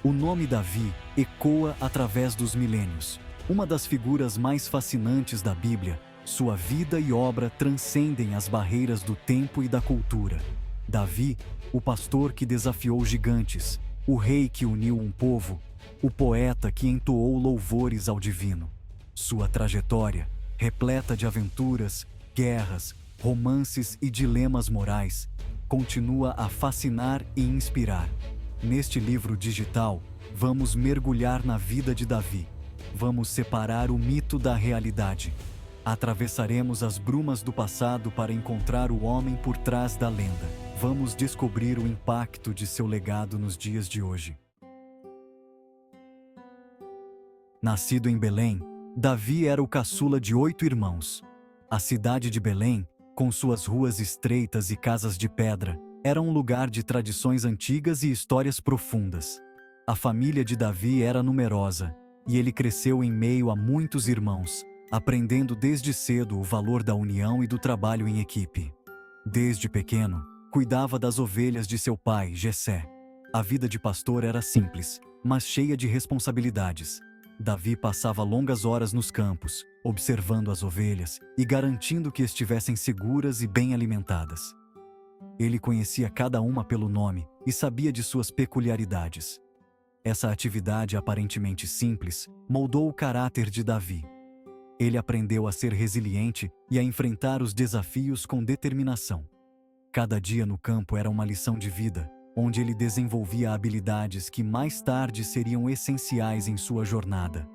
O nome Davi ecoa através dos milênios. Uma das figuras mais fascinantes da Bíblia, sua vida e obra transcendem as barreiras do tempo e da cultura. Davi, o pastor que desafiou gigantes, o rei que uniu um povo, o poeta que entoou louvores ao divino. Sua trajetória, repleta de aventuras, guerras, romances e dilemas morais, continua a fascinar e inspirar. Neste livro digital, vamos mergulhar na vida de Davi. Vamos separar o mito da realidade. Atravessaremos as brumas do passado para encontrar o homem por trás da lenda. Vamos descobrir o impacto de seu legado nos dias de hoje. Nascido em Belém, Davi era o caçula de 8 irmãos. A cidade de Belém, com suas ruas estreitas e casas de pedra, era um lugar de tradições antigas e histórias profundas. A família de Davi era numerosa, e ele cresceu em meio a muitos irmãos, aprendendo desde cedo o valor da união e do trabalho em equipe. Desde pequeno, cuidava das ovelhas de seu pai, Jessé. A vida de pastor era simples, mas cheia de responsabilidades. Davi passava longas horas nos campos, observando as ovelhas e garantindo que estivessem seguras e bem alimentadas. Ele conhecia cada uma pelo nome e sabia de suas peculiaridades. Essa atividade aparentemente simples moldou o caráter de Davi. Ele aprendeu a ser resiliente e a enfrentar os desafios com determinação. Cada dia no campo era uma lição de vida, onde ele desenvolvia habilidades que mais tarde seriam essenciais em sua jornada.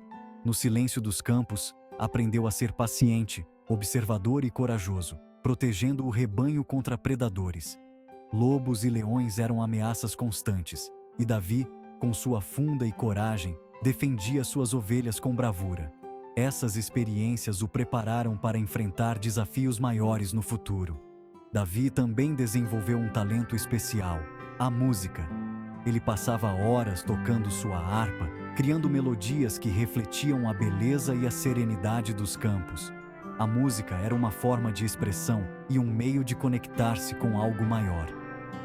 No silêncio dos campos, aprendeu a ser paciente, observador e corajoso, protegendo o rebanho contra predadores. Lobos e leões eram ameaças constantes, e Davi, com sua funda e coragem, defendia suas ovelhas com bravura. Essas experiências o prepararam para enfrentar desafios maiores no futuro. Davi também desenvolveu um talento especial: a música. Ele passava horas tocando sua harpa, criando melodias que refletiam a beleza e a serenidade dos campos. A música era uma forma de expressão e um meio de conectar-se com algo maior.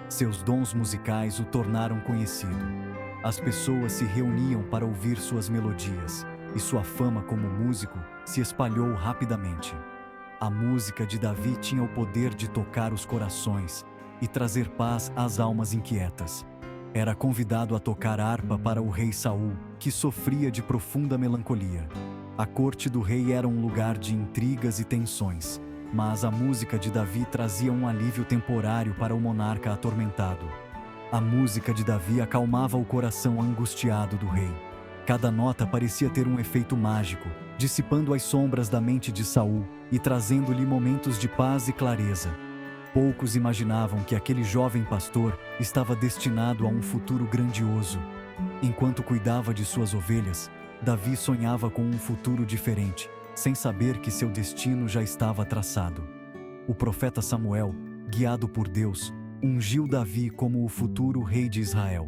Seus dons musicais o tornaram conhecido. As pessoas se reuniam para ouvir suas melodias, e sua fama como músico se espalhou rapidamente. A música de Davi tinha o poder de tocar os corações e trazer paz às almas inquietas. Era convidado a tocar harpa para o rei Saul, que sofria de profunda melancolia. A corte do rei era um lugar de intrigas e tensões, mas a música de Davi trazia um alívio temporário para o monarca atormentado. A música de Davi acalmava o coração angustiado do rei. Cada nota parecia ter um efeito mágico, dissipando as sombras da mente de Saul e trazendo-lhe momentos de paz e clareza. Poucos imaginavam que aquele jovem pastor estava destinado a um futuro grandioso. Enquanto cuidava de suas ovelhas, Davi sonhava com um futuro diferente, sem saber que seu destino já estava traçado. O profeta Samuel, guiado por Deus, ungiu Davi como o futuro rei de Israel.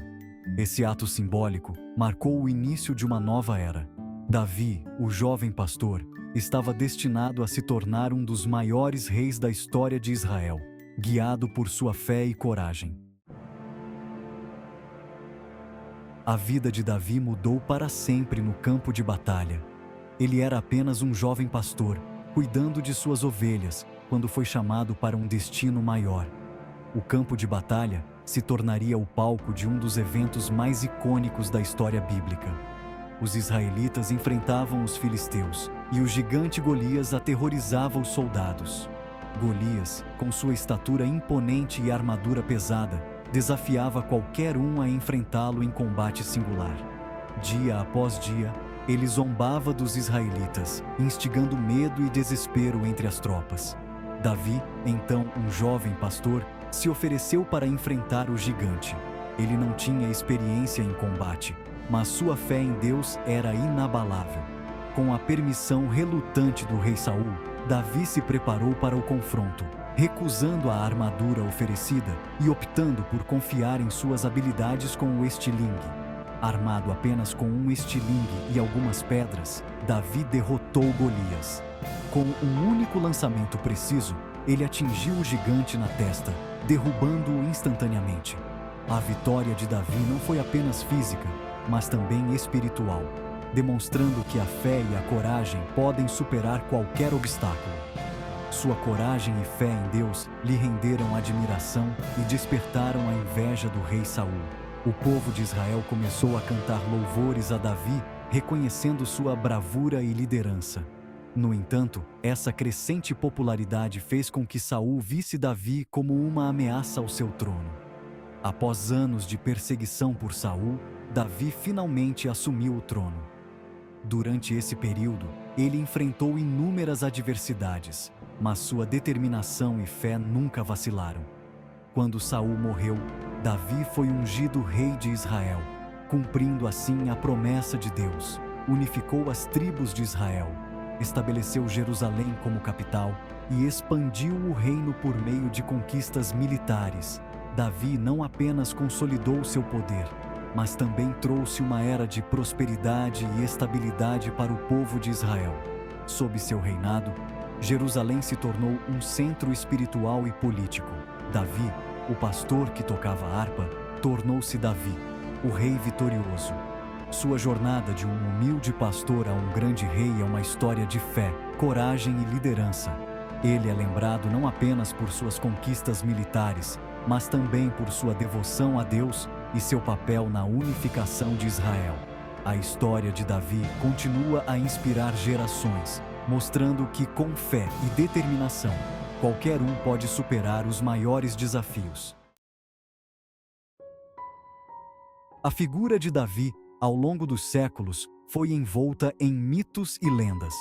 Esse ato simbólico marcou o início de uma nova era. Davi, o jovem pastor, estava destinado a se tornar um dos maiores reis da história de Israel, guiado por sua fé e coragem. A vida de Davi mudou para sempre no campo de batalha. Ele era apenas um jovem pastor, cuidando de suas ovelhas, quando foi chamado para um destino maior. O campo de batalha se tornaria o palco de um dos eventos mais icônicos da história bíblica. Os israelitas enfrentavam os filisteus, e o gigante Golias aterrorizava os soldados. Golias, com sua estatura imponente e armadura pesada, desafiava qualquer um a enfrentá-lo em combate singular. Dia após dia, ele zombava dos israelitas, instigando medo e desespero entre as tropas. Davi, então um jovem pastor, se ofereceu para enfrentar o gigante. Ele não tinha experiência em combate, mas sua fé em Deus era inabalável. Com a permissão relutante do rei Saul, Davi se preparou para o confronto, recusando a armadura oferecida e optando por confiar em suas habilidades com o estilingue. Armado apenas com um estilingue e algumas pedras, Davi derrotou Golias. Com um único lançamento preciso, ele atingiu o gigante na testa, derrubando-o instantaneamente. A vitória de Davi não foi apenas física, mas também espiritual, demonstrando que a fé e a coragem podem superar qualquer obstáculo. Sua coragem e fé em Deus lhe renderam admiração e despertaram a inveja do rei Saul. O povo de Israel começou a cantar louvores a Davi, reconhecendo sua bravura e liderança. No entanto, essa crescente popularidade fez com que Saul visse Davi como uma ameaça ao seu trono. Após anos de perseguição por Saul, Davi finalmente assumiu o trono. Durante esse período, ele enfrentou inúmeras adversidades, mas sua determinação e fé nunca vacilaram. Quando Saul morreu, Davi foi ungido rei de Israel, cumprindo assim a promessa de Deus. Unificou as tribos de Israel, estabeleceu Jerusalém como capital e expandiu o reino por meio de conquistas militares. Davi não apenas consolidou seu poder, mas também trouxe uma era de prosperidade e estabilidade para o povo de Israel. Sob seu reinado, Jerusalém se tornou um centro espiritual e político. Davi, o pastor que tocava harpa, tornou-se Davi, o rei vitorioso. Sua jornada de um humilde pastor a um grande rei é uma história de fé, coragem e liderança. Ele é lembrado não apenas por suas conquistas militares, mas também por sua devoção a Deus e seu papel na unificação de Israel. A história de Davi continua a inspirar gerações, mostrando que com fé e determinação, qualquer um pode superar os maiores desafios. A figura de Davi, ao longo dos séculos, foi envolta em mitos e lendas.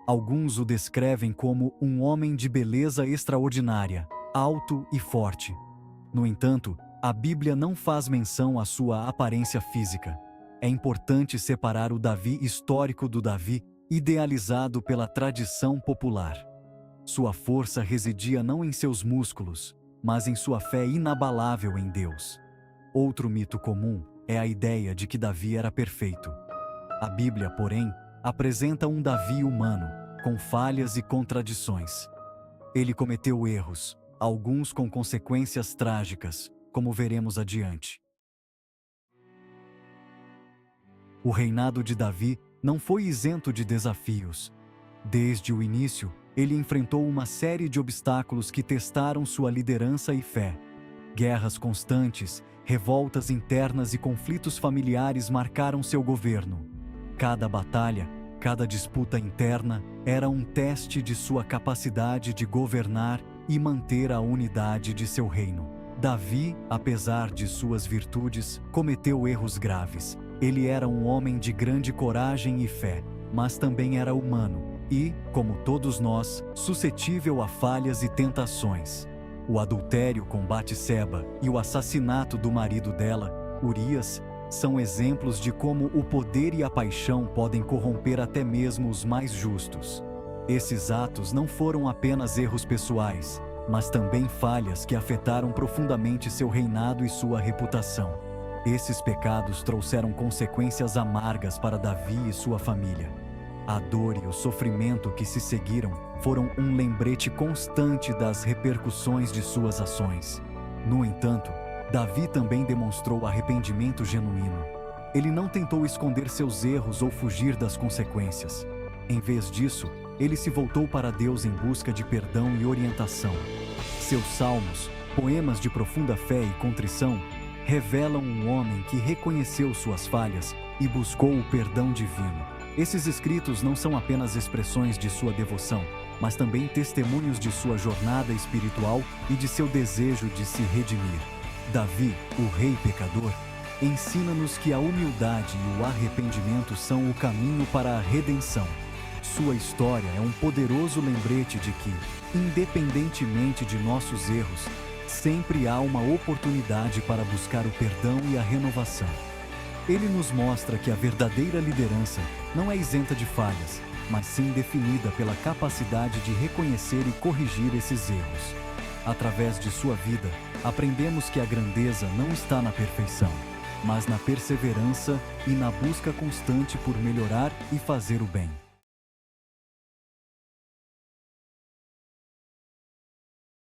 Alguns o descrevem como um homem de beleza extraordinária, alto e forte. No entanto, a Bíblia não faz menção à sua aparência física. É importante separar o Davi histórico do Davi idealizado pela tradição popular. Sua força residia não em seus músculos, mas em sua fé inabalável em Deus. Outro mito comum é a ideia de que Davi era perfeito. A Bíblia, porém, apresenta um Davi humano, com falhas e contradições. Ele cometeu erros, alguns com consequências trágicas, como veremos adiante. O reinado de Davi não foi isento de desafios. Desde o início, ele enfrentou uma série de obstáculos que testaram sua liderança e fé. Guerras constantes, revoltas internas e conflitos familiares marcaram seu governo. Cada batalha, cada disputa interna era um teste de sua capacidade de governar e manter a unidade de seu reino. Davi, apesar de suas virtudes, cometeu erros graves. Ele era um homem de grande coragem e fé, mas também era humano e, como todos nós, suscetível a falhas e tentações. O adultério com Batseba e o assassinato do marido dela, Urias, são exemplos de como o poder e a paixão podem corromper até mesmo os mais justos. Esses atos não foram apenas erros pessoais, mas também falhas que afetaram profundamente seu reinado e sua reputação. Esses pecados trouxeram consequências amargas para Davi e sua família. A dor e o sofrimento que se seguiram foram um lembrete constante das repercussões de suas ações. No entanto, Davi também demonstrou arrependimento genuíno. Ele não tentou esconder seus erros ou fugir das consequências. Em vez disso, ele se voltou para Deus em busca de perdão e orientação. Seus salmos, poemas de profunda fé e contrição, revelam um homem que reconheceu suas falhas e buscou o perdão divino. Esses escritos não são apenas expressões de sua devoção, mas também testemunhos de sua jornada espiritual e de seu desejo de se redimir. Davi, o rei pecador, ensina-nos que a humildade e o arrependimento são o caminho para a redenção. Sua história é um poderoso lembrete de que, independentemente de nossos erros, sempre há uma oportunidade para buscar o perdão e a renovação. Ele nos mostra que a verdadeira liderança não é isenta de falhas, mas sim definida pela capacidade de reconhecer e corrigir esses erros. Através de sua vida, aprendemos que a grandeza não está na perfeição, mas na perseverança e na busca constante por melhorar e fazer o bem.